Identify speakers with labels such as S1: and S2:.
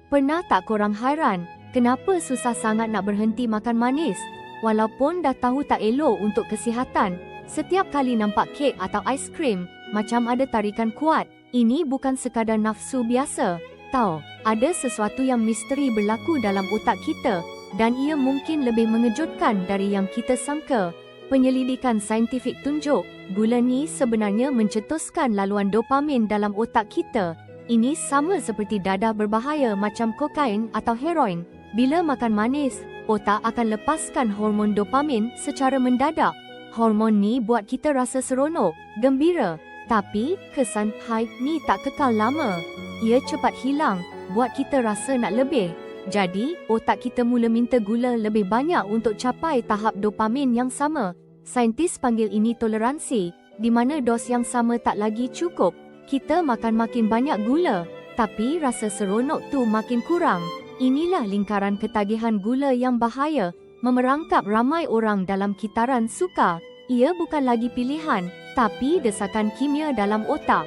S1: Pernah tak korang hairan, kenapa susah sangat nak berhenti makan manis? Walaupun dah tahu tak elok untuk kesihatan, setiap kali nampak kek atau aiskrim, macam ada tarikan kuat. Ini bukan sekadar nafsu biasa. Tahu, ada sesuatu yang misteri berlaku dalam otak kita, dan ia mungkin lebih mengejutkan dari yang kita sangka. Penyelidikan saintifik tunjuk, gula ni sebenarnya mencetuskan laluan dopamin dalam otak kita. Ini sama seperti dadah berbahaya macam kokain atau heroin. Bila makan manis, otak akan lepaskan hormon dopamin secara mendadak. Hormon ni buat kita rasa seronok, gembira. Tapi, kesan high ni tak kekal lama. Ia cepat hilang, buat kita rasa nak lebih. Jadi, otak kita mula minta gula lebih banyak untuk capai tahap dopamin yang sama. Saintis panggil ini toleransi, di mana dos yang sama tak lagi cukup. Kita makan makin banyak gula, tapi rasa seronok tu makin kurang. Inilah lingkaran ketagihan gula yang bahaya, memerangkap ramai orang dalam kitaran suka. Ia bukan lagi pilihan, tapi desakan kimia dalam otak.